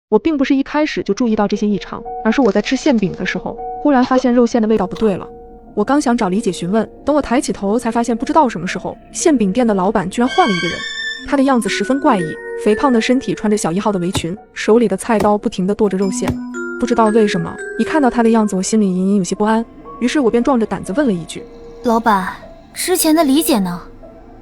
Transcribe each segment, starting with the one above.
我并不是一开始就注意到这些异常，而是我在吃馅饼的时候，忽然发现肉馅的味道不对了。我刚想找李姐询问，等我抬起头才发现，不知道什么时候，馅饼店的老板居然换了一个人。他的样子十分怪异，肥胖的身体穿着小1号的围裙，手里的菜刀不停地剁着肉馅。不知道为什么，一看到他的样子，我心里隐隐有些不安，于是我便壮着胆子问了一句：“老板，之前的李姐呢？”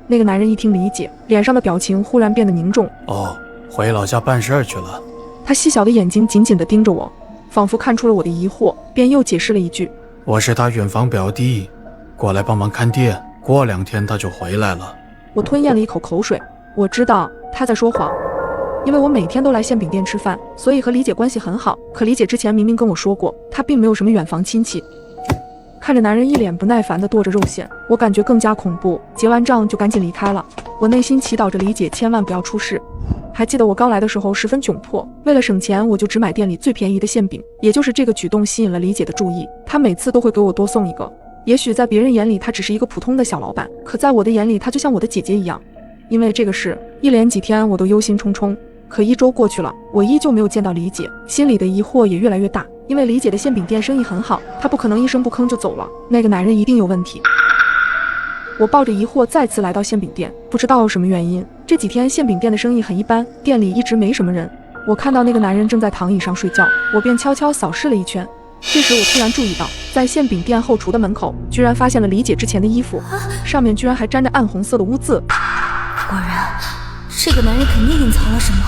那个男人一听李姐，脸上的表情忽然变得凝重。哦，回老家办事去了。他细小的眼睛紧紧地盯着我，仿佛看出了我的疑惑，便又解释了一句：“我是他远房表弟，过来帮忙看店，过2天他就回来了。”我吞咽了一口口水，我知道他在说谎，因为我每天都来馅饼店吃饭，所以和李姐关系很好。可李姐之前明明跟我说过，她并没有什么远房亲戚。看着男人一脸不耐烦地剁着肉馅，我感觉更加恐怖，结完账就赶紧离开了。我内心祈祷着李姐千万不要出事。还记得我刚来的时候十分窘迫，为了省钱，我就只买店里最便宜的馅饼。也就是这个举动吸引了李姐的注意，她每次都会给我多送一个。也许在别人眼里，她只是一个普通的小老板，可在我的眼里，她就像我的姐姐一样。因为这个事，一连几天我都忧心忡忡。可1周过去了，我依旧没有见到李姐，心里的疑惑也越来越大。因为李姐的馅饼店生意很好，她不可能一声不吭就走了，那个男人一定有问题。我抱着疑惑再次来到馅饼店，不知道什么原因，这几天馅饼店的生意很一般，店里一直没什么人。我看到那个男人正在躺椅上睡觉，我便悄悄扫视了一圈。这时我突然注意到，在馅饼店后厨的门口，居然发现了李姐之前的衣服，上面居然还沾着暗红色的污渍。果然，这个男人肯定隐藏了什么。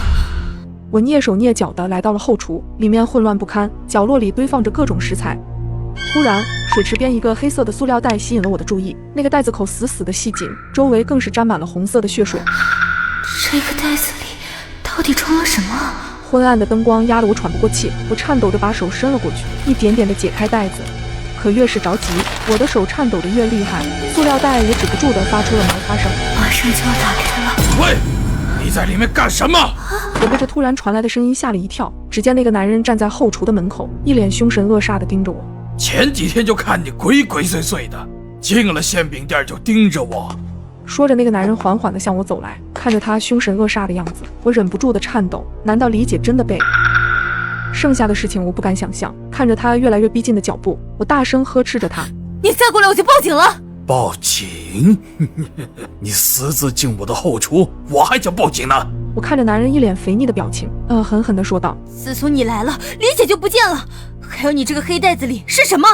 我蹑手蹑脚地来到了后厨，里面混乱不堪，角落里堆放着各种食材。突然，水池边一个黑色的塑料袋吸引了我的注意，那个袋子口死死的系紧，周围更是沾满了红色的血水。这个袋子里到底装了什么？昏暗的灯光压得我喘不过气，我颤抖着把手伸了过去，一点点地解开袋子。可越是着急，我的手颤抖得越厉害，塑料袋也止不住地发出了摩擦声。马上就要打开了。喂，你在里面干什么？我被这突然传来的声音吓了一跳，只见那个男人站在后厨的门口，一脸凶神恶煞地盯着我。前几天就看你鬼鬼祟祟的，进了馅饼店就盯着我。说着，那个男人缓缓地向我走来，看着他凶神恶煞的样子，我忍不住的颤抖。难道李姐真的被……剩下的事情我不敢想象。看着他越来越逼近的脚步，我大声呵斥着他：“你再过来我就报警了！”报警？你私自进我的后厨，我还叫报警呢？我看着男人一脸肥腻的表情，狠狠地说道：“自从你来了，李姐就不见了。还有你这个黑袋子里是什么？”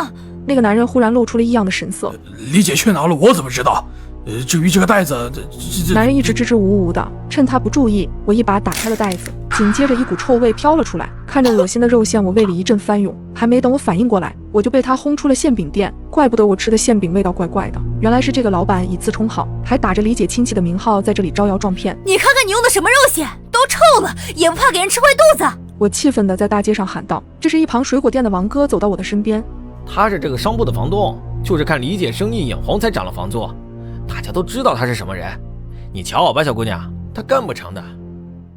那个男人忽然露出了异样的神色。李姐去哪了？我怎么知道？至于这个袋子，男人一直支支吾吾的。趁他不注意，我一把打开了袋子，紧接着一股臭味飘了出来。看着恶心的肉馅，我胃里一阵翻涌。还没等我反应过来，我就被他轰出了馅饼店。怪不得我吃的馅饼味道怪怪的，原来是这个老板以次充好，还打着李姐亲戚的名号在这里招摇撞骗。你看看你用的什么肉馅，都臭了，也不怕给人吃坏肚子。我气愤地在大街上喊道。这时一旁水果店的王哥走到我的身边。他是这个商铺的房东，就是看李姐生意眼红才涨了房租。大家都知道他是什么人，你瞧好吧，小姑娘，他干不成的。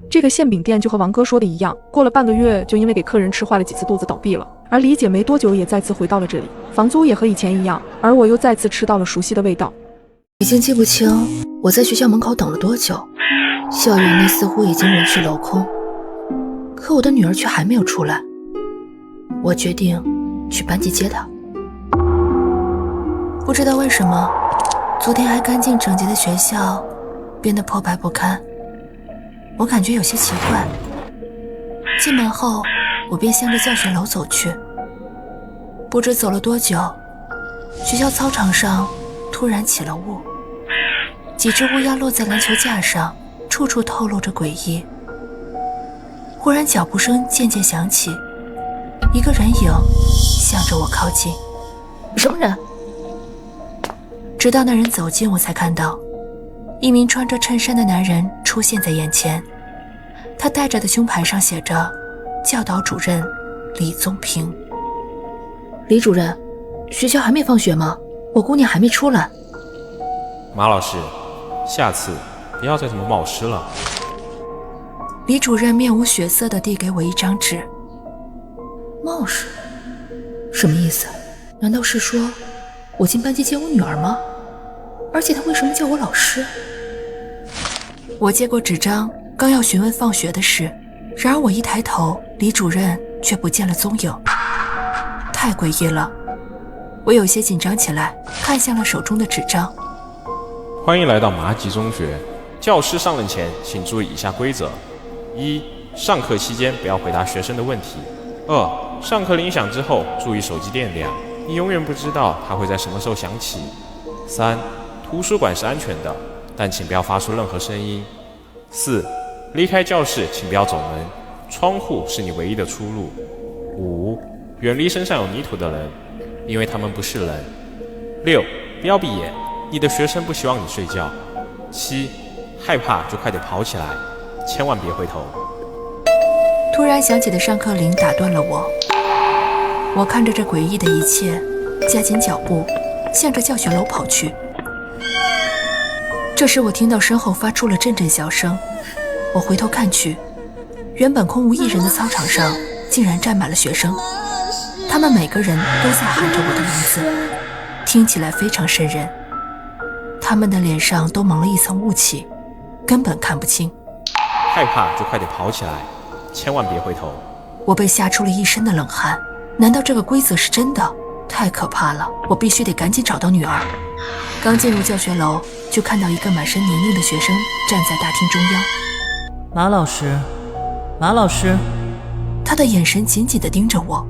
这个馅饼店就和王哥说的一样，过了半个月就因为给客人吃坏了几次肚子倒闭了。而李姐没多久也再次回到了这里，房租也和以前一样，而我又再次吃到了熟悉的味道。已经记不清我在学校门口等了多久，校园内似乎已经人去楼空，可我的女儿却还没有出来。我决定去班级接她。不知道为什么，昨天还干净整洁的学校变得破败不堪，我感觉有些奇怪。进门后，我便向着教学楼走去。不知走了多久，学校操场上突然起了雾，几只乌鸦落在篮球架上，处处透露着诡异。忽然脚步声渐渐响起，一个人影向着我靠近。什么人？直到那人走近，我才看到一名穿着衬衫的男人出现在眼前。他戴着的胸牌上写着教导主任李宗平。李主任，学校还没放学吗？我姑娘还没出来。马老师，下次不要再这么冒失了。李主任面无血色地递给我一张纸。冒失？什么意思？难道是说我进班级接我女儿吗？而且他为什么叫我老师？我接过纸张，刚要询问放学的事，然而我一抬头，李主任却不见了踪影，太诡异了。我有些紧张起来，看向了手中的纸张。欢迎来到麻吉中学。教师上任前，请注意以下规则：一、上课期间不要回答学生的问题；二、上课铃响之后，注意手机电量，你永远不知道它会在什么时候响起；三、图书馆是安全的，但请不要发出任何声音；四、离开教室请不要走门，窗户是你唯一的出路；五、远离身上有泥土的人，因为他们不是人；六、不要闭眼，你的学生不希望你睡觉；七、害怕就快点跑起来，千万别回头。突然响起的上课铃打断了我。我看着这诡异的一切，加紧脚步，向着教学楼跑去。这时我听到身后发出了阵阵笑声，我回头看去，原本空无一人的操场上竟然站满了学生，他们每个人都在喊着我的名字，听起来非常瘆人。他们的脸上都蒙了一层雾气，根本看不清。害怕就快点跑起来，千万别回头。我被吓出了一身的冷汗，难道这个规则是真的？太可怕了，我必须得赶紧找到女儿。刚进入教学楼，就看到一个满身泥泞的学生站在大厅中央。马老师，马老师，他的眼神紧紧地盯着我。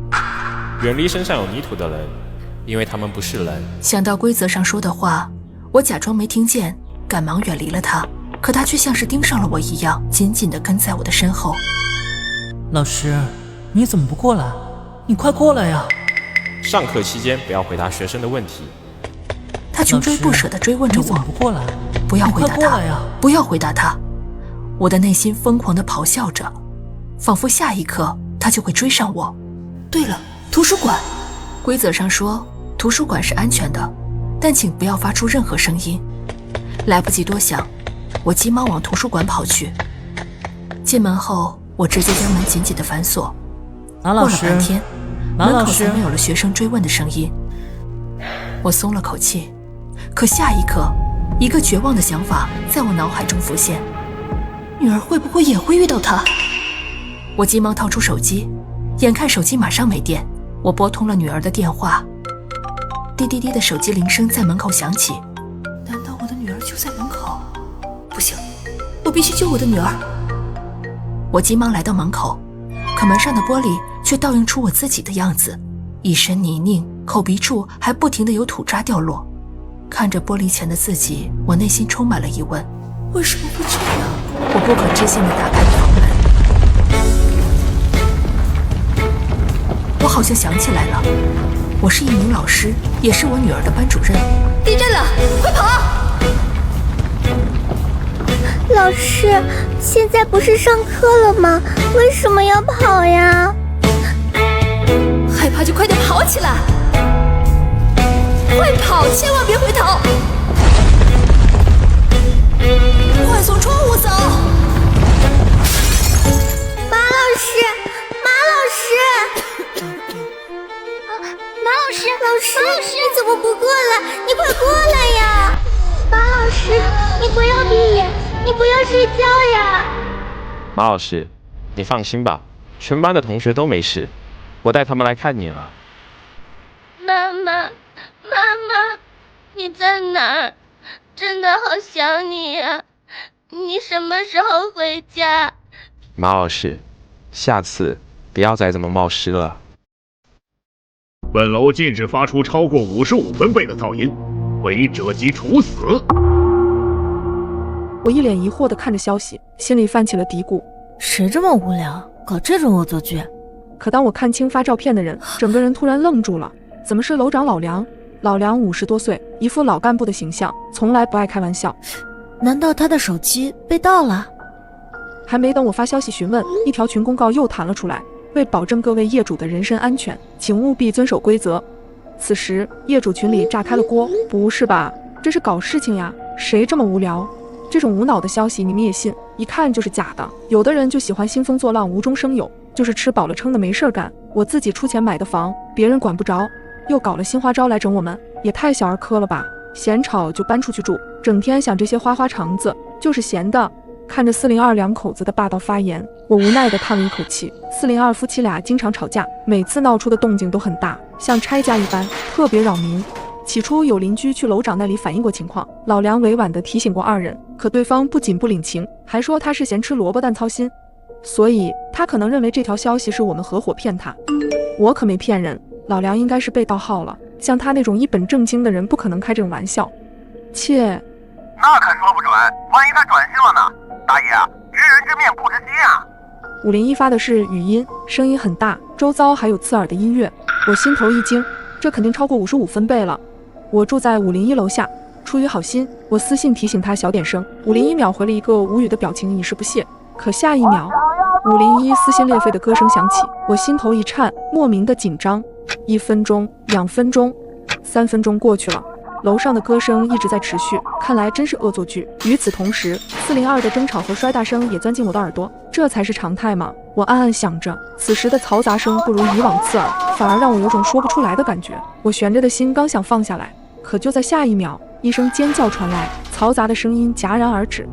远离身上有泥土的人，因为他们不是人。想到规则上说的话，我假装没听见，赶忙远离了他。可他却像是盯上了我一样，紧紧地跟在我的身后。老师，你怎么不过来？你快过来呀！上课期间不要回答学生的问题。他穷追不舍地追问着我，不过来，不要回答他，不要回答他。我的内心疯狂地咆哮着，仿佛下一刻他就会追上我。对了，图书馆，规则上说图书馆是安全的，但请不要发出任何声音。来不及多想，我急忙往图书馆跑去。进门后，我直接将门紧紧地反锁。马老师，过了半天，马老师，门口才没有了学生追问的声音。我松了口气，可下一刻，一个绝望的想法在我脑海中浮现：女儿会不会也会遇到他？我急忙掏出手机，眼看手机马上没电，我拨通了女儿的电话。滴滴滴的手机铃声在门口响起，难道我的女儿就在门口？不行，我必须救我的女儿。我急忙来到门口，可门上的玻璃却倒映出我自己的样子，一身泥泞，口鼻处还不停地有土渣掉落。看着玻璃前的自己，我内心充满了疑问：为什么会这样？我不可置信地打开了房门。我好像想起来了，我是一名老师，也是我女儿的班主任。地震了，快跑！老师，现在不是上课了吗？为什么要跑呀？害怕就快点跑起来！快跑，千万别回头！快从窗户走！马老师，马老师，马老师，老师，你怎么不过来？你快过来呀！马老师，你不要闭眼，你不要睡觉呀！马老师，你放心吧，全班的同学都没事，我带他们来看你了。妈妈，妈妈，你在哪儿？真的好想你呀！你什么时候回家？马老师，下次不要再这么冒失了。本楼禁止发出超过55分贝的噪音，违者即处死。我一脸疑惑地看着消息，心里泛起了嘀咕：谁这么无聊，搞这种恶作剧？可当我看清发照片的人，整个人突然愣住了。怎么是楼长老梁？老梁50多岁，一副老干部的形象，从来不爱开玩笑。难道他的手机被盗了？还没等我发消息询问，一条群公告又弹了出来：为保证各位业主的人身安全，请务必遵守规则。此时业主群里炸开了锅，不是吧？这是搞事情呀？谁这么无聊？这种无脑的消息你们也信？一看就是假的。有的人就喜欢兴风作浪，无中生有，就是吃饱了撑的没事干。我自己出钱买的房，别人管不着，又搞了新花招来整我们，也太小儿科了吧？嫌吵就搬出去住，整天想这些花花肠子，就是闲的。看着402两口子的霸道发言，我无奈地叹了一口气。402夫妻俩经常吵架，每次闹出的动静都很大，像拆家一般，特别扰民。起初有邻居去楼长那里反映过情况，老梁委婉地提醒过二人，可对方不仅不领情，还说他是嫌吃萝卜淡操心，所以他可能认为这条消息是我们合伙骗他。我可没骗人，老梁应该是被盗号了，像他那种一本正经的人不可能开这种玩笑。切，那可说不准，万一他转性了呢？大爷，知人知面不知心啊！501发的是语音，声音很大，周遭还有刺耳的音乐，我心头一惊，这肯定超过55分贝了。我住在501楼下，出于好心，我私信提醒他小点声。501秒回了一个无语的表情，以示不屑。可下一秒，501撕心裂肺的歌声响起，我心头一颤，莫名的紧张。1分钟、2分钟、3分钟过去了，楼上的歌声一直在持续，看来真是恶作剧。与此同时，402的争吵和摔大声也钻进我的耳朵，这才是常态吗？我暗暗想着，此时的嘈杂声不如以往刺耳，反而让我有种说不出来的感觉。我悬着的心刚想放下来，可就在下一秒，一声尖叫传来，嘈杂的声音戛然而止。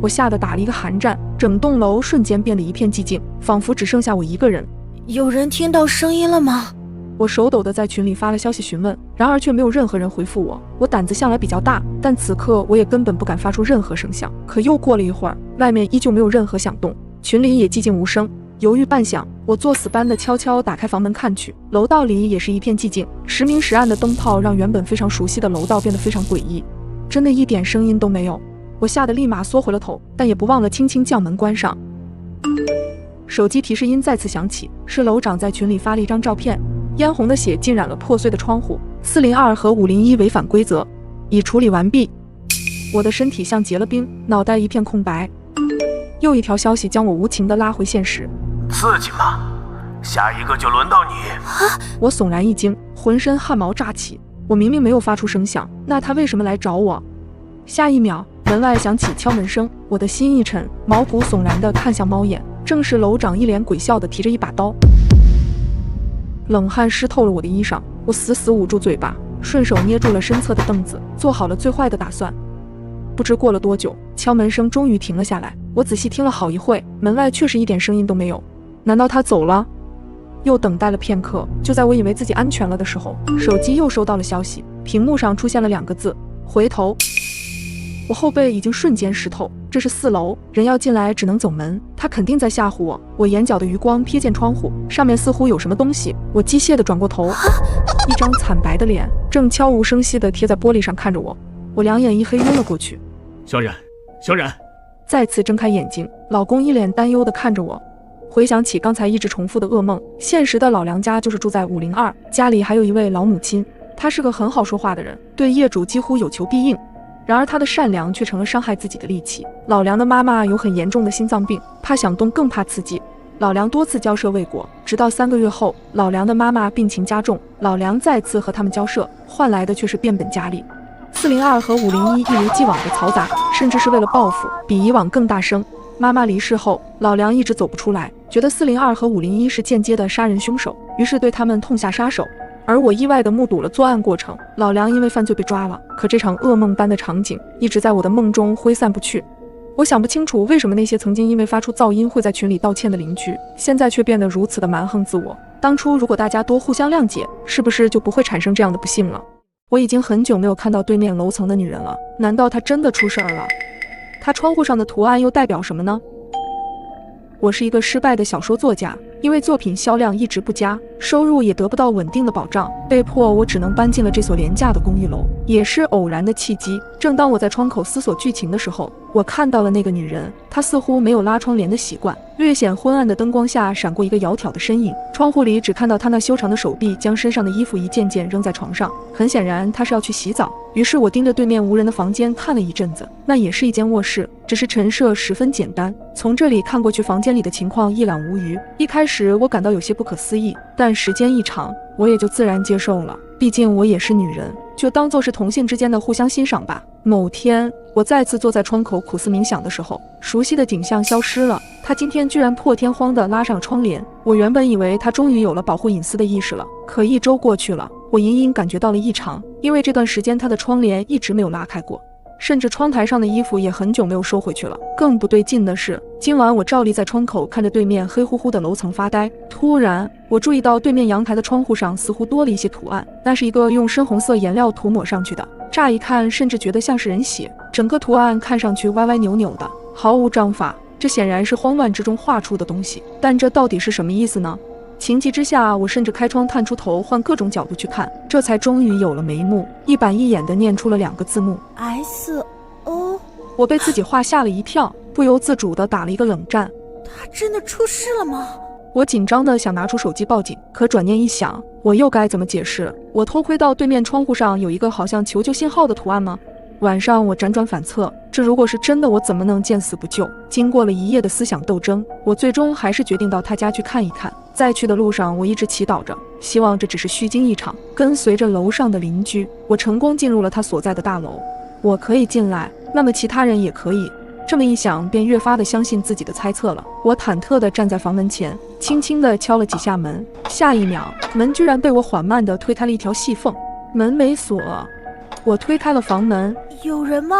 我吓得打了一个寒战，整栋楼瞬间变得一片寂静，仿佛只剩下我一个人。有人听到声音了吗？我手抖地在群里发了消息询问，然而却没有任何人回复我。我胆子向来比较大，但此刻我也根本不敢发出任何声响。可又过了一会儿，外面依旧没有任何响动，群里也寂静无声。犹豫半晌，我作死般的悄悄打开房门看去，楼道里也是一片寂静，时明时暗的灯泡让原本非常熟悉的楼道变得非常诡异，真的一点声音都没有。我吓得立马缩回了头，但也不忘了轻轻将门关上。手机提示音再次响起，是楼长在群里发了一张照片，嫣红的血浸染了破碎的窗户。402和501违反规则，已处理完毕。我的身体像结了冰，脑袋一片空白。又一条消息将我无情地拉回现实。刺激吗？下一个就轮到你。我悚然一惊，浑身汗毛炸起。我明明没有发出声响，那他为什么来找我？下一秒，门外响起敲门声，我的心一沉，毛骨悚然地看向猫眼，正是楼长一脸鬼笑地提着一把刀。冷汗湿透了我的衣裳，我死死捂住嘴巴，顺手捏住了身侧的凳子，做好了最坏的打算。不知过了多久，敲门声终于停了下来。我仔细听了好一会，门外确实一点声音都没有。难道他走了？又等待了片刻，就在我以为自己安全了的时候，手机又收到了消息，屏幕上出现了2个字：回头。我后背已经瞬间湿透，这是4楼，人要进来只能走门，他肯定在吓唬我。我眼角的余光瞥见窗户，上面似乎有什么东西，我机械地转过头，一张惨白的脸正悄无声息地贴在玻璃上看着我，我两眼一黑晕了过去。小冉，小冉，再次睁开眼睛，老公一脸担忧地看着我。回想起刚才一直重复的噩梦，现实的老梁家就是住在502，家里还有一位老母亲，她是个很好说话的人，对业主几乎有求必应。然而她的善良却成了伤害自己的利器。老梁的妈妈有很严重的心脏病，怕响动更怕刺激，老梁多次交涉未果，直到3个月后，老梁的妈妈病情加重，老梁再次和他们交涉，换来的却是变本加厉。402和501一如既往的嘈杂，甚至是为了报复，比以往更大声。妈妈离世后，老梁一直走不出来，觉得402和501是间接的杀人凶手，于是对他们痛下杀手。而我意外地目睹了作案过程，老梁因为犯罪被抓了，可这场噩梦般的场景一直在我的梦中挥散不去。我想不清楚为什么那些曾经因为发出噪音会在群里道歉的邻居，现在却变得如此的蛮横自我。当初如果大家多互相谅解，是不是就不会产生这样的不幸了？我已经很久没有看到对面楼层的女人了，难道她真的出事儿了？她窗户上的图案又代表什么呢？我是一个失败的小说作家，因为作品销量一直不佳，收入也得不到稳定的保障，被迫我只能搬进了这所廉价的公寓楼。也是偶然的契机，正当我在窗口思索剧情的时候，我看到了那个女人，她似乎没有拉窗帘的习惯，略显昏暗的灯光下闪过一个窈窕的身影，窗户里只看到她那修长的手臂将身上的衣服一件件扔在床上，很显然她是要去洗澡。于是我盯着对面无人的房间看了一阵子，那也是一间卧室，只是陈设十分简单，从这里看过去房间里的情况一览无余。一开始我感到有些不可思议，但时间一长，我也就自然接受了，毕竟我也是女人，就当作是同性之间的互相欣赏吧。某天我再次坐在窗口苦思冥想的时候，熟悉的景象消失了，他今天居然破天荒地拉上了窗帘。我原本以为他终于有了保护隐私的意识了，可1周过去了，我隐隐感觉到了异常，因为这段时间他的窗帘一直没有拉开过。甚至窗台上的衣服也很久没有收回去了。更不对劲的是，今晚我照例在窗口看着对面黑乎乎的楼层发呆，突然我注意到对面阳台的窗户上似乎多了一些图案，那是一个用深红色颜料涂抹上去的，乍一看甚至觉得像是人血，整个图案看上去歪歪扭扭的，毫无章法。这显然是慌乱之中画出的东西，但这到底是什么意思呢？情急之下，我甚至开窗探出头，换各种角度去看，这才终于有了眉目，一板一眼地念出了2个字幕 SO。我被自己画吓了一跳，不由自主地打了一个冷战。他真的出事了吗？我紧张地想拿出手机报警，可转念一想，我又该怎么解释？我偷窥到对面窗户上有一个好像求救信号的图案吗？晚上我辗转反侧，这如果是真的，我怎么能见死不救？经过了一夜的思想斗争，我最终还是决定到他家去看一看。在去的路上，我一直祈祷着，希望这只是虚惊一场。跟随着楼上的邻居，我成功进入了他所在的大楼。我可以进来，那么其他人也可以。这么一想，便越发的相信自己的猜测了。我忐忑地站在房门前，轻轻地敲了几下门，下一秒，门居然被我缓慢地推开了一条细缝，门没锁。我推开了房门，有人吗？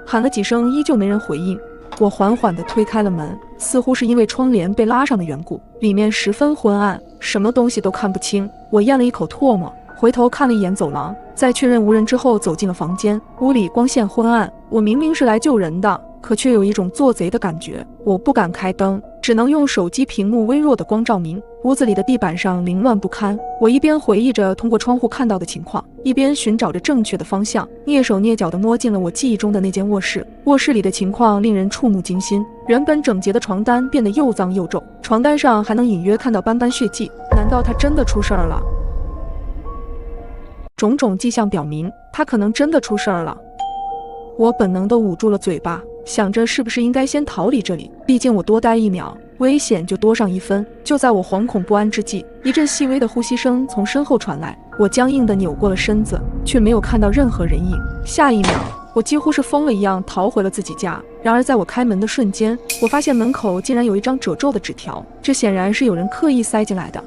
喊了几声，依旧没人回应。我缓缓地推开了门，似乎是因为窗帘被拉上的缘故，里面十分昏暗，什么东西都看不清。我咽了一口唾沫，回头看了一眼走廊，在确认无人之后走进了房间。屋里光线昏暗，我明明是来救人的，可却有一种做贼的感觉。我不敢开灯，只能用手机屏幕微弱的光照明。屋子里的地板上凌乱不堪，我一边回忆着通过窗户看到的情况，一边寻找着正确的方向，蹑手蹑脚地摸进了我记忆中的那间卧室。卧室里的情况令人触目惊心，原本整洁的床单变得又脏又皱，床单上还能隐约看到斑斑血迹。难道他真的出事儿了？种种迹象表明，他可能真的出事儿了。我本能地捂住了嘴巴，想着是不是应该先逃离这里，毕竟我多待1秒，危险就多上1分。就在我惶恐不安之际，一阵细微的呼吸声从身后传来，我僵硬地扭过了身子，却没有看到任何人影。下一秒，我几乎是疯了一样逃回了自己家。然而在我开门的瞬间，我发现门口竟然有一张褶皱的纸条，这显然是有人刻意塞进来的。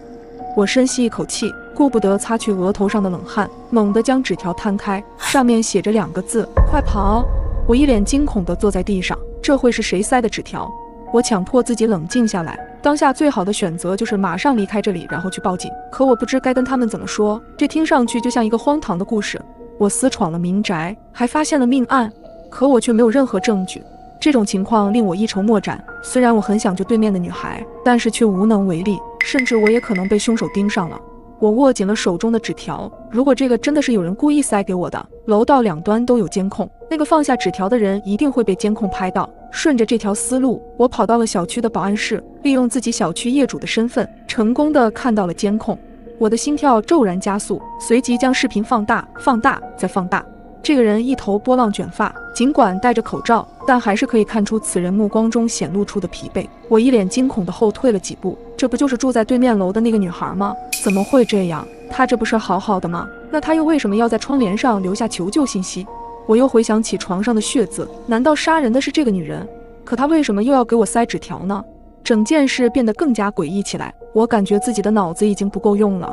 我深吸一口气，顾不得擦去额头上的冷汗，猛地将纸条摊开，上面写着2个字：快跑！我一脸惊恐地坐在地上，这会是谁塞的纸条？我强迫自己冷静下来，当下最好的选择就是马上离开这里，然后去报警。可我不知该跟他们怎么说，这听上去就像一个荒唐的故事。我私闯了民宅，还发现了命案，可我却没有任何证据。这种情况令我一筹莫展，虽然我很想救对面的女孩，但是却无能为力，甚至我也可能被凶手盯上了。我握紧了手中的纸条，如果这个真的是有人故意塞给我的，楼道2端都有监控，那个放下纸条的人一定会被监控拍到。顺着这条思路，我跑到了小区的保安室，利用自己小区业主的身份，成功的看到了监控。我的心跳骤然加速，随即将视频放大、放大再放大。这个人一头波浪卷发，尽管戴着口罩，但还是可以看出此人目光中显露出的疲惫。我一脸惊恐地后退了几步，这不就是住在对面楼的那个女孩吗？怎么会这样？她这不是好好的吗？那她又为什么要在窗帘上留下求救信息？我又回想起床上的血渍，难道杀人的是这个女人？可她为什么又要给我塞纸条呢？整件事变得更加诡异起来，我感觉自己的脑子已经不够用了。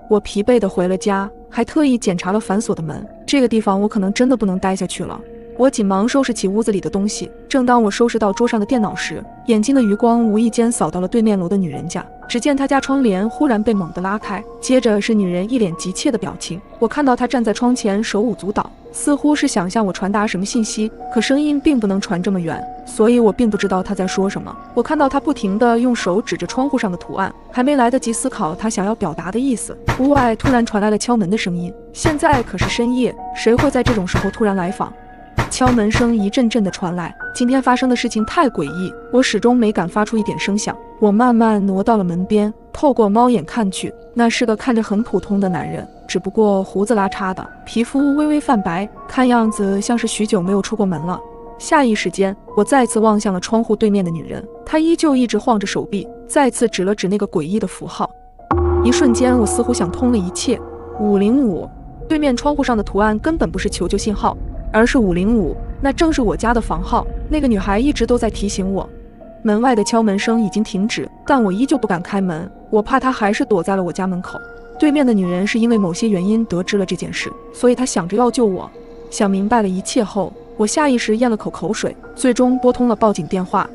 我疲惫地回了家，还特意检查了反锁的门，这个地方我可能真的不能待下去了。我紧忙收拾起屋子里的东西，正当我收拾到桌上的电脑时，眼睛的余光无意间扫到了对面楼的女人家。只见她家窗帘忽然被猛地拉开，接着是女人一脸急切的表情。我看到她站在窗前，手舞足蹈，似乎是想向我传达什么信息，可声音并不能传这么远，所以我并不知道她在说什么。我看到她不停地用手指着窗户上的图案，还没来得及思考她想要表达的意思，屋外突然传来了敲门的声音。现在可是深夜，谁会在这种时候突然来访？敲门声一阵阵的传来，今天发生的事情太诡异，我始终没敢发出一点声响。我慢慢挪到了门边，透过猫眼看去，那是个看着很普通的男人，只不过胡子拉碴的，皮肤微微泛白，看样子像是许久没有出过门了。下意识间，我再次望向了窗户对面的女人，她依旧一直晃着手臂，再次指了指那个诡异的符号。一瞬间，我似乎想通了一切。505，对面窗户上的图案根本不是求救信号，而是505，那正是我家的房号。那个女孩一直都在提醒我。门外的敲门声已经停止，但我依旧不敢开门，我怕她还是躲在了我家门口。对面的女人是因为某些原因得知了这件事，所以她想着要救我。想明白了一切后，我下意识咽了口水，最终拨通了报警电话。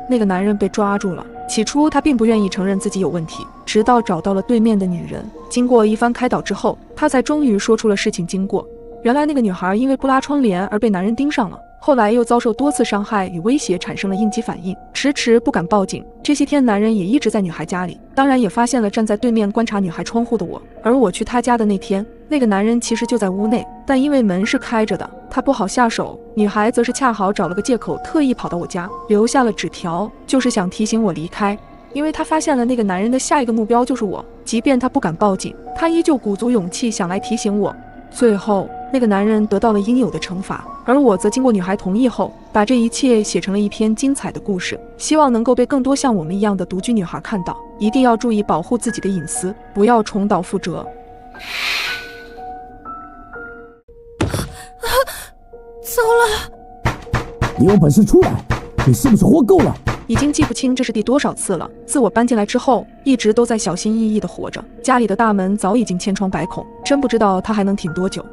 那个男人被抓住了。起初他并不愿意承认自己有问题，直到找到了对面的女人，经过一番开导之后，他才终于说出了事情经过。原来那个女孩因为不拉窗帘而被男人盯上了，后来又遭受多次伤害与威胁，产生了应激反应，迟迟不敢报警。这些天男人也一直在女孩家里，当然也发现了站在对面观察女孩窗户的我。而我去他家的那天，那个男人其实就在屋内，但因为门是开着的，他不好下手。女孩则是恰好找了个借口，特意跑到我家，留下了纸条，就是想提醒我离开。因为他发现了那个男人的下一个目标就是我，即便他不敢报警，他依旧鼓足勇气想来提醒我。最后那个男人得到了应有的惩罚，而我则经过女孩同意后，把这一切写成了一篇精彩的故事，希望能够被更多像我们一样的独居女孩看到。一定要注意保护自己的隐私，不要重蹈覆辙。糟了！你有本事出来！你是不是活够了？已经记不清这是第多少次了。自我搬进来之后，一直都在小心翼翼地活着，家里的大门早已经千疮百孔，真不知道他还能挺多久。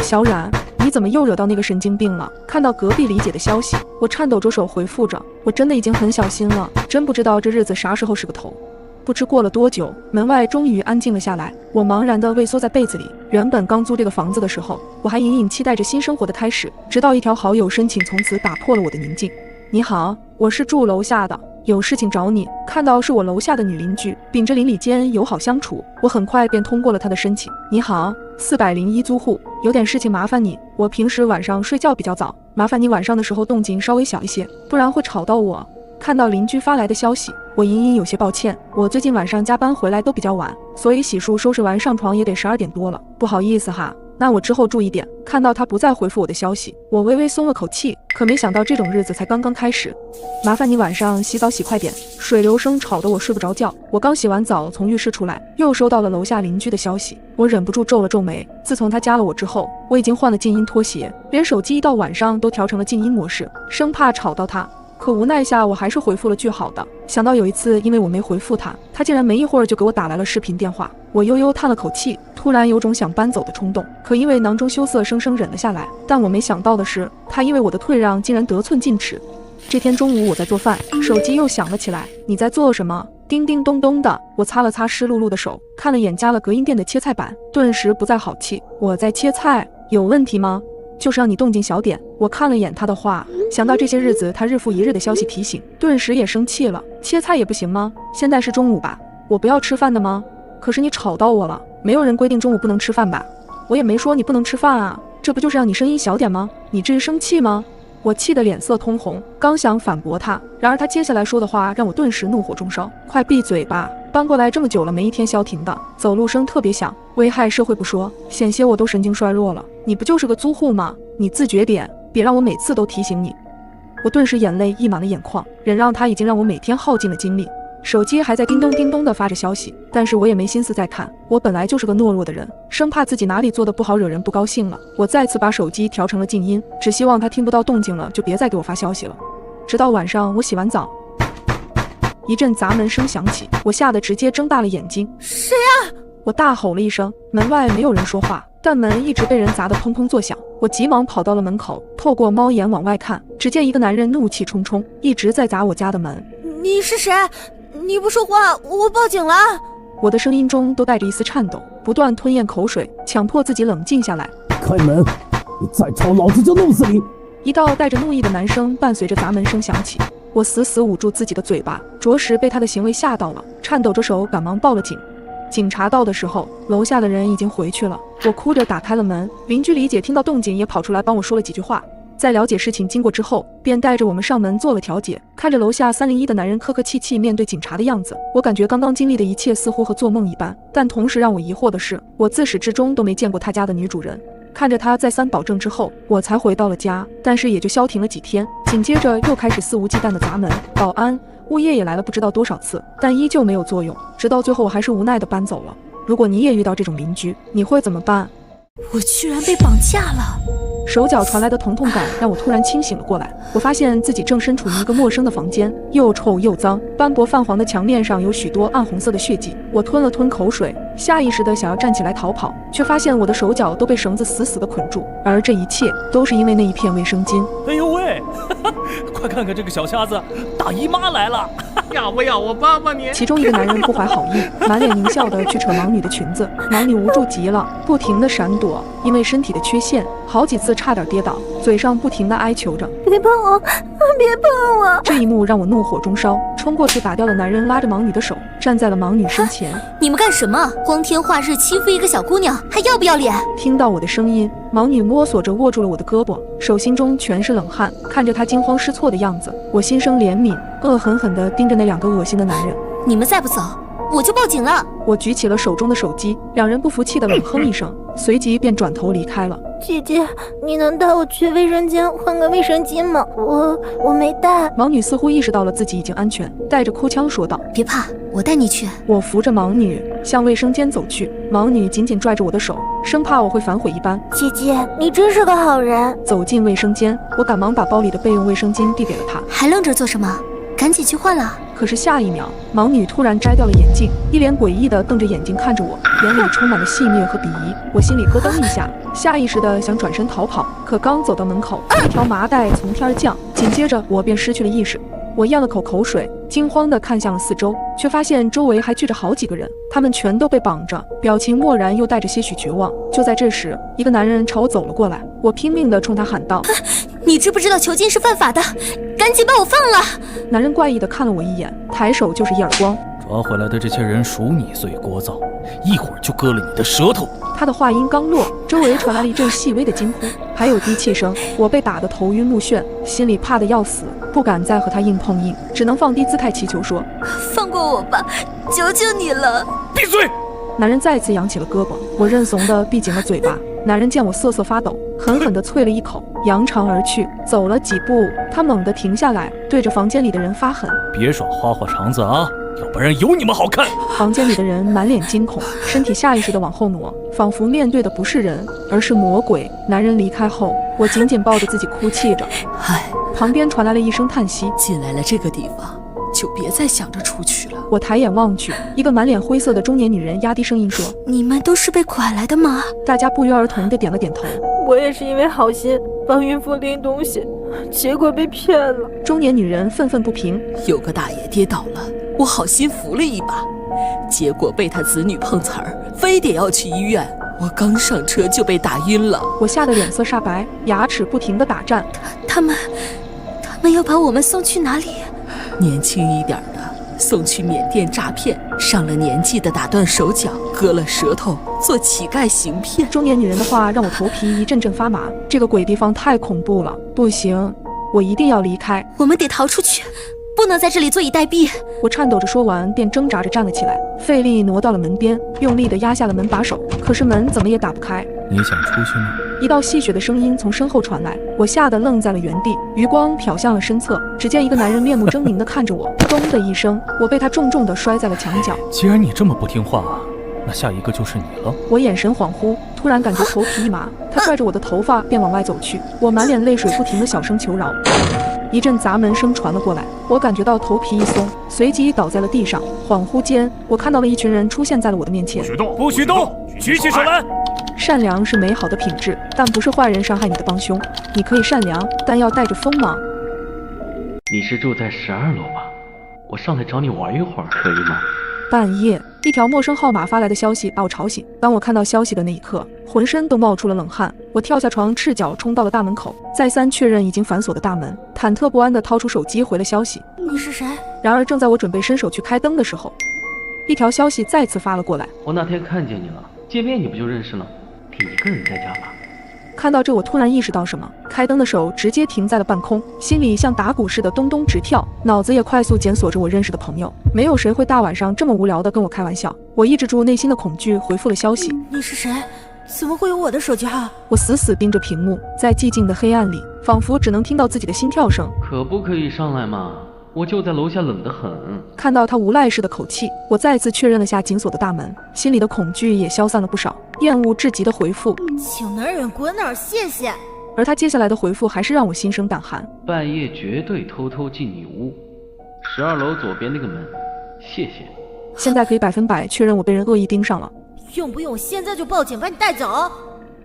小冉，你怎么又惹到那个神经病了？看到隔壁李姐的消息，我颤抖着手回复着，我真的已经很小心了，真不知道这日子啥时候是个头。不知过了多久，门外终于安静了下来。我茫然地畏缩在被子里。原本刚租这个房子的时候，我还隐隐期待着新生活的开始，直到一条好友申请从此打破了我的宁静。你好，我是住楼下的，有事情找你。看到是我楼下的女邻居，秉着邻里间友好相处，我很快便通过了她的申请。你好，401租户，有点事情麻烦你。我平时晚上睡觉比较早，麻烦你晚上的时候动静稍微小一些，不然会吵到我。看到邻居发来的消息，我隐隐有些抱歉，我最近晚上加班回来都比较晚，所以洗漱收拾完上床也得12点多了，不好意思哈。那我之后注意点。看到他不再回复我的消息，我微微松了口气，可没想到这种日子才刚刚开始。麻烦你晚上洗澡洗快点，水流声吵得我睡不着觉。我刚洗完澡从浴室出来，又收到了楼下邻居的消息，我忍不住皱了皱眉。自从他加了我之后，我已经换了静音拖鞋，连手机一到晚上都调成了静音模式，生怕吵到他。可无奈下，我还是回复了句好的。想到有一次因为我没回复他，他竟然没一会儿就给我打来了视频电话，我悠悠叹了口气，突然有种想搬走的冲动，可因为囊中羞涩，生生忍了下来。但我没想到的是，他因为我的退让竟然得寸进尺。这天中午我在做饭，手机又响了起来。你在做什么？叮叮咚咚的。我擦了擦湿漉漉的手，看了眼加了隔音垫的切菜板，顿时不再好气。我在切菜，有问题吗？就是让你动静小点。我看了眼他的话，想到这些日子他日复一日的消息提醒，顿时也生气了。切菜也不行吗？现在是中午吧，我不要吃饭的吗？可是你吵到我了，没有人规定中午不能吃饭吧？我也没说你不能吃饭啊，这不就是让你声音小点吗？你至于生气吗？我气得脸色通红，刚想反驳他，然而他接下来说的话让我顿时怒火中烧。快闭嘴吧！搬过来这么久了，没一天消停的，走路声特别响，危害社会不说，险些我都神经衰弱了。你不就是个租户吗？你自觉点，别让我每次都提醒你。我顿时眼泪溢满了眼眶，忍让他已经让我每天耗尽了精力。手机还在叮咚叮咚地发着消息，但是我也没心思再看。我本来就是个懦弱的人，生怕自己哪里做的不好惹人不高兴了。我再次把手机调成了静音，只希望他听不到动静了就别再给我发消息了。直到晚上我洗完澡，一阵砸门声响起，我吓得直接睁大了眼睛。谁啊？我大吼了一声，门外没有人说话，但门一直被人砸得砰砰作响。我急忙跑到了门口，透过猫眼往外看，只见一个男人怒气冲冲，一直在砸我家的门。你是谁？你不说话，我报警了！我的声音中都带着一丝颤抖，不断吞咽口水，强迫自己冷静下来。开门！你再吵，老子就弄死你！一道带着怒意的男声伴随着砸门声响起，我死死捂住自己的嘴巴，着实被他的行为吓到了，颤抖着手赶忙报了警。警察到的时候，楼下的人已经回去了。我哭着打开了门，邻居李姐听到动静也跑出来帮我说了几句话。在了解事情经过之后，便带着我们上门做了调解。看着楼下301的男人客客气气面对警察的样子，我感觉刚刚经历的一切似乎和做梦一般。但同时让我疑惑的是，我自始至终都没见过他家的女主人。看着他再三保证之后，我才回到了家，但是也就消停了几天。紧接着又开始肆无忌惮的砸门，保安、物业也来了不知道多少次，但依旧没有作用。直到最后我还是无奈的搬走了。如果你也遇到这种邻居，你会怎么办？我居然被绑架了！手脚传来的疼痛感让我突然清醒了过来。我发现自己正身处于一个陌生的房间，又臭又脏，斑驳泛黄的墙面上有许多暗红色的血迹。我吞了吞口水，下意识的想要站起来逃跑，却发现我的手脚都被绳子死死的捆住，而这一切都是因为那一片卫生巾。哎呦喂，快看看这个小瞎子，大姨妈来了！要不要我帮帮你？其中一个男人不怀好意，满脸狞笑的去扯盲女的裙子，盲女无助极了，不停的闪躲，因为身体的缺陷，好几次差点跌倒，嘴上不停的哀求着：“别碰我，别碰我！”这一幕让我怒火中烧，冲过去打掉了男人拉着盲女的手，站在了盲女身前。你们干什么？光天化日欺负一个小姑娘，还要不要脸？听到我的声音，盲女摸索着握住了我的胳膊，手心中全是冷汗。看着她惊慌失措的样子，我心生怜悯，恶狠狠地盯着那两个恶心的男人。你们再不走，我就报警了！我举起了手中的手机，两人不服气的冷哼一声，随即便转头离开了。姐姐，你能带我去卫生间换个卫生巾吗？我没带。盲女似乎意识到了自己已经安全，带着哭腔说道：“别怕，我带你去。”我扶着盲女向卫生间走去，盲女紧紧拽着我的手，生怕我会反悔一般。姐姐，你真是个好人。走进卫生间，我赶忙把包里的备用卫生巾递给了她。还愣着做什么？赶紧去换了！可是下一秒，盲女突然摘掉了眼镜，一脸诡异地瞪着眼睛看着我，眼里充满了戏谑和鄙夷。我心里咯噔一下，下意识地想转身逃跑，可刚走到门口，一条麻袋从天而降，紧接着我便失去了意识。我咽了口口水，惊慌地看向了四周，却发现周围还聚着好几个人，他们全都被绑着，表情漠然又带着些许绝望。就在这时，一个男人朝我走了过来，我拼命地冲他喊道：“你知不知道囚禁是犯法的？赶紧把我放了！”男人怪异地看了我一眼，抬手就是一耳光。抓回来的这些人属你罪过造，一会儿就割了你的舌头。他的话音刚落，周围传来了一阵细微的惊呼，还有低气声。我被打得头晕目眩，心里怕得要死，不敢再和他硬碰硬，只能放低姿态祈求说：“放过我吧，求求你了！”闭嘴！男人再次扬起了胳膊，我认怂地闭紧了嘴巴。男人见我瑟瑟发抖，狠狠地啐了一口，扬长而去。走了几步，他猛地停下来，对着房间里的人发狠：“别耍花花肠子啊，要不然有你们好看！”房间里的人满脸惊恐，身体下意识地往后挪，仿佛面对的不是人，而是魔鬼。男人离开后，我紧紧抱着自己哭泣着。唉，旁边传来了一声叹息：“进来了这个地方，就别再想着出去了。”我抬眼望去，一个满脸灰色的中年女人压低声音说：“你们都是被拐来的吗？”大家不约而同地点了点头。我也是因为好心帮孕妇拎东西，结果被骗了。中年女人愤愤不平：“有个大爷跌倒了，我好心扶了一把，结果被他子女碰瓷儿，非得要去医院。我刚上车就被打晕了。”我吓得脸色煞白，牙齿不停地打颤。他们要把我们送去哪里？年轻一点的送去缅甸诈骗，上了年纪的打断手脚，割了舌头，做乞丐行骗。中年女人的话让我头皮一阵阵发麻，这个鬼地方太恐怖了，不行，我一定要离开。我们得逃出去，不能在这里坐以待毙。我颤抖着说完，便挣扎着站了起来，费力挪到了门边，用力地压下了门把手，可是门怎么也打不开。你想出去吗？一道戏谑的声音从身后传来，我吓得愣在了原地，余光瞟向了身侧，只见一个男人面目狰狞地看着我，咚的一声，我被他重重地摔在了墙角。既然你这么不听话，那下一个就是你了。我眼神恍惚，突然感觉头皮一麻，他拽着我的头发便往外走去，我满脸泪水不停地小声求饶。一阵砸门声传了过来，我感觉到头皮一松，随即倒在了地上。恍惚间，我看到了一群人出现在了我的面前。不许动！举起手来！善良是美好的品质，但不是坏人伤害你的帮凶。你可以善良，但要带着锋芒。你是住在12楼吧？我上来找你玩一会儿，可以吗？半夜，一条陌生号码发来的消息把我吵醒。当我看到消息的那一刻，浑身都冒出了冷汗。我跳下床，赤脚冲到了大门口，再三确认已经反锁的大门，忐忑不安地掏出手机回了消息。你是谁？然而正在我准备伸手去开灯的时候，一条消息再次发了过来。我那天看见你了，见面你不就认识了？你一个人在家吧？看到这，我突然意识到什么，开灯的手直接停在了半空，心里像打鼓似的咚咚直跳，脑子也快速检索着我认识的朋友。没有谁会大晚上这么无聊的跟我开玩笑。我抑制住内心的恐惧，回复了消息。你是谁？怎么会有我的手机号？我死死盯着屏幕，在寂静的黑暗里，仿佛只能听到自己的心跳声。可不可以上来嘛？我就在楼下，冷得很。看到他无赖似的口气，我再次确认了下紧锁的大门，心里的恐惧也消散了不少，厌恶至极的回复：请哪儿远滚哪儿，谢谢。而他接下来的回复还是让我心生胆寒。半夜绝对偷偷进你屋，12楼左边那个门，谢谢。现在可以100%确认我被人恶意盯上了。用不用现在就报警把你带走？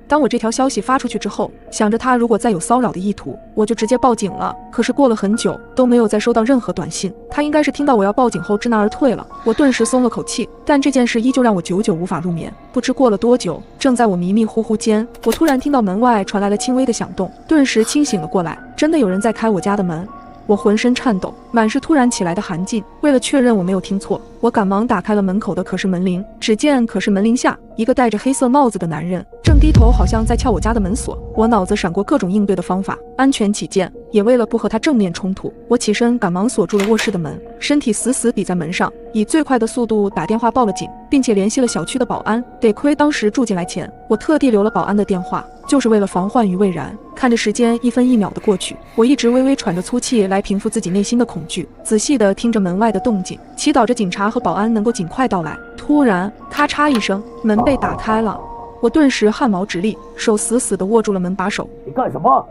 当我这条消息发出去之后，想着他如果再有骚扰的意图，我就直接报警了。可是过了很久都没有再收到任何短信，他应该是听到我要报警后知难而退了。我顿时松了口气，但这件事依旧让我久久无法入眠。不知过了多久，正在我迷迷糊糊间，我突然听到门外传来了轻微的响动，顿时清醒了过来，真的有人在开我家的门。我浑身颤抖，满是突然起来的寒劲。为了确认我没有听错，我赶忙打开了门口的可视门铃。只见可视门铃下，一个戴着黑色帽子的男人正低头，好像在撬我家的门锁。我脑子闪过各种应对的方法，安全起见，也为了不和他正面冲突，我起身赶忙锁住了卧室的门，身体死死抵在门上，以最快的速度打电话报了警，并且联系了小区的保安。得亏当时住进来前，我特地留了保安的电话，就是为了防患于未然。看着时间1分1秒的过去，我一直微微喘着粗气来平复自己内心的恐惧，仔细的听着门外的动静，祈祷着警察和保安能够尽快到来。突然咔嚓一声，门被打开了，我顿时汗毛直立，手死死地握住了门把手。你干什么？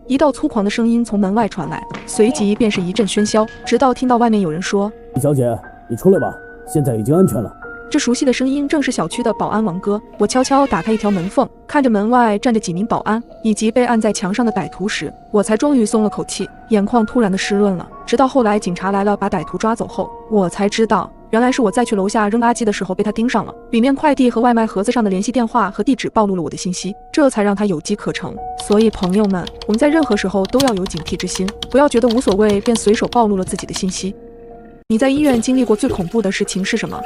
一道粗犷的声音从门外传来，随即便是一阵喧嚣，直到听到外面有人说：“李小姐，你出来吧，现在已经安全了。”这熟悉的声音正是小区的保安王哥。我悄悄打开一条门缝，看着门外站着几名保安以及被按在墙上的歹徒时，我才终于松了口气，眼眶突然的湿润了。直到后来警察来了把歹徒抓走后，我才知道原来是我在去楼下扔垃圾的时候被他盯上了，里面快递和外卖盒子上的联系电话和地址暴露了我的信息，这才让他有机可乘。所以朋友们，我们在任何时候都要有警惕之心，不要觉得无所谓便随手暴露了自己的信息。你在医院经历过最恐怖的事情是什么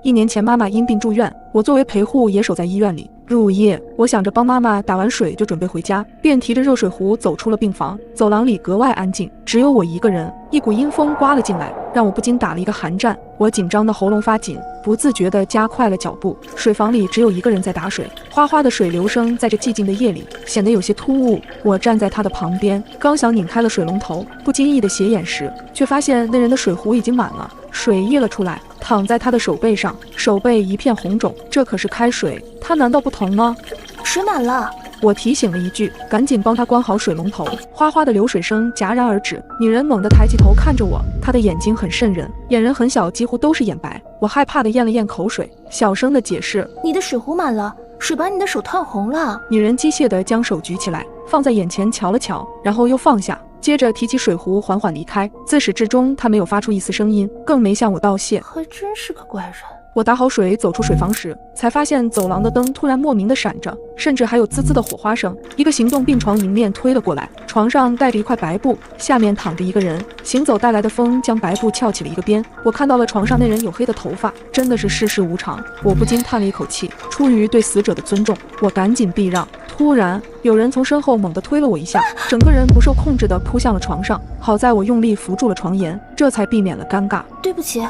？1年前妈妈因病住院，我作为陪护也守在医院里。入夜，我想着帮妈妈打完水就准备回家，便提着热水壶走出了病房。走廊里格外安静，只有我一个人。一股阴风刮了进来，让我不禁打了一个寒战。我紧张的喉咙发紧，不自觉地加快了脚步。水房里只有一个人在打水，哗哗的水流声在这寂静的夜里显得有些突兀。我站在他的旁边，刚想拧开了水龙头，不经意的斜眼时，却发现那人的水壶已经满了，水溢了出来，躺在他的手背上，手背一片红肿。这可是开水，他难道不疼吗？水满了。我提醒了一句，赶紧帮他关好水龙头。哗哗的流水声戛然而止，女人猛地抬起头看着我，她的眼睛很瘆人，眼仁很小，几乎都是眼白。我害怕的咽了咽口水，小声的解释：“你的水壶满了，水把你的手烫红了。”女人机械地将手举起来，放在眼前瞧了瞧，然后又放下，接着提起水壶缓缓离开。自始至终，她没有发出一丝声音，更没向我道谢。还真是个怪人。我打好水走出水房时，才发现走廊的灯突然莫名的闪着，甚至还有滋滋的火花声。一个行动病床迎面推了过来，床上盖着一块白布，下面躺着一个人。行走带来的风将白布翘起了一个边，我看到了床上那人黝黑的头发，真的是世事无常。我不禁叹了一口气，出于对死者的尊重，我赶紧避让。突然有人从身后猛地推了我一下，整个人不受控制地扑向了床上。好在我用力扶住了床沿，这才避免了尴尬。对不起，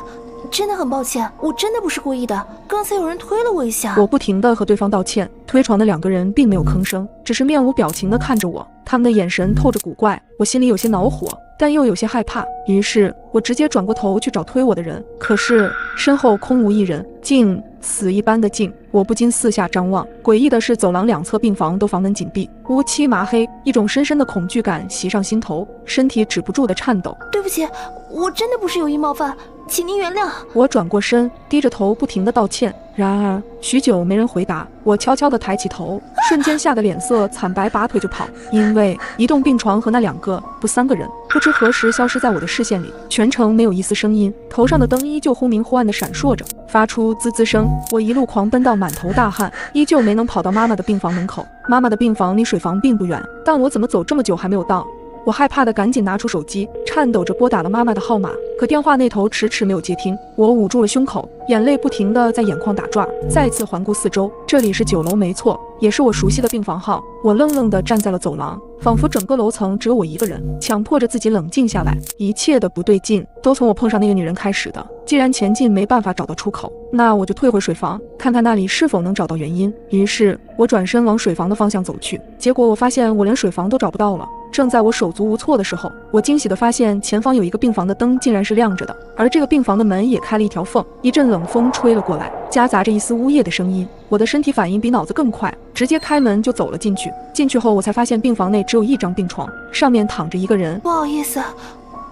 真的很抱歉，我真的不是故意的，刚才有人推了我一下。我不停地和对方道歉。推床的2个人并没有吭声，只是面无表情地看着我，他们的眼神透着古怪。我心里有些恼火，但又有些害怕，于是我直接转过头去找推我的人，可是身后空无一人，静，死一般的静。我不禁四下张望，诡异的是走廊2侧病房都房门紧闭，乌漆麻黑，一种深深的恐惧感袭上心头，身体止不住的颤抖。对不起，我真的不是有意冒犯，请您原谅。我转过身，低着头不停地道歉。然而许久没人回答，我悄悄地抬起头，瞬间吓得脸色惨白，拔腿就跑。因为移动病床和那2个不3个人不知何时消失在我的视线里，全程没有一丝声音，头上的灯依旧忽明忽暗地闪烁着，发出滋滋声。我一路狂奔到满头大汗，依旧没能跑到妈妈的病房门口。妈妈的病房离水房并不远，但我怎么走这么久还没有到？我害怕的赶紧拿出手机，颤抖着拨打了妈妈的号码，可电话那头迟迟没有接听。我捂住了胸口，眼泪不停地在眼眶打转，再次环顾四周，这里是9楼没错，也是我熟悉的病房号。我愣愣地站在了走廊，仿佛整个楼层只有我一个人，强迫着自己冷静下来。一切的不对劲都从我碰上那个女人开始的。既然前进没办法找到出口，那我就退回水房，看看那里是否能找到原因。于是我转身往水房的方向走去，结果我发现我连水房都找不到了，正在我手足无措的时候，我惊喜地发现前方有一个病房的灯竟然是亮着的，而这个病房的门也开了一条缝，一阵冷风吹了过来，夹杂着一丝呜咽的声音。我的身体反应比脑子更快，直接开门就走了进去。进去后，我才发现病房内只有一张病床，上面躺着一个人。不好意思，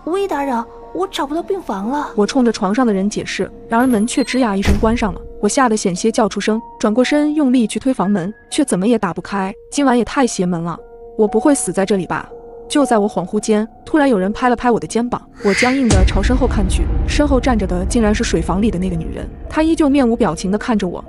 无意打扰，我找不到病房了。我冲着床上的人解释，然而门却吱呀一声关上了。我吓得险些叫出声，转过身用力去推房门，却怎么也打不开。今晚也太邪门了，我不会死在这里吧？就在我恍惚间，突然有人拍了拍我的肩膀，我僵硬地朝身后看去，身后站着的竟然是水房里的那个女人，她依旧面无表情地看着我。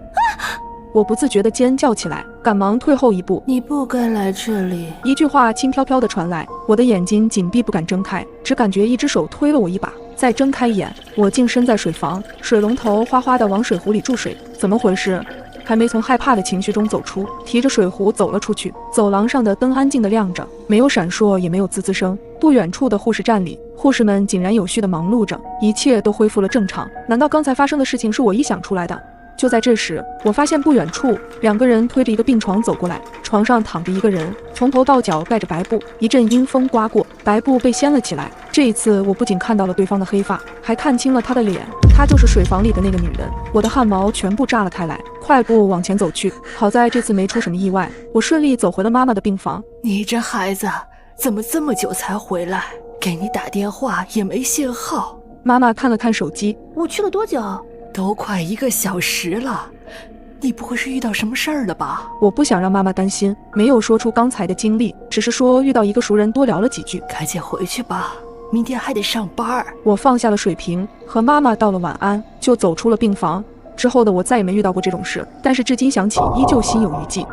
我不自觉地尖叫起来，赶忙退后一步。你不该来这里。一句话轻飘飘地传来，我的眼睛紧闭不敢睁开，只感觉一只手推了我一把。再睁开眼，我竟身在水房，水龙头哗哗地往水壶里注水，怎么回事？还没从害怕的情绪中走出，提着水壶走了出去。走廊上的灯安静地亮着，没有闪烁，也没有滋滋声。不远处的护士站里，护士们井然有序地忙碌着，一切都恢复了正常。难道刚才发生的事情是我臆想出来的？就在这时，我发现不远处两个人推着一个病床走过来，床上躺着一个人，从头到脚盖着白布。一阵阴风刮过，白布被掀了起来。这一次我不仅看到了对方的黑发，还看清了他的脸，她就是水房里的那个女人。我的汗毛全部炸了开来，快步往前走去。好在这次没出什么意外，我顺利走回了妈妈的病房。你这孩子怎么这么久才回来？给你打电话也没信号。妈妈看了看手机，我去了多久？都快1个小时了，你不会是遇到什么事儿了吧？我不想让妈妈担心，没有说出刚才的经历，只是说遇到一个熟人多聊了几句。赶紧回去吧，明天还得上班。我放下了水瓶，和妈妈道了晚安，就走出了病房。之后的我再也没遇到过这种事，但是至今想起依旧心有余悸。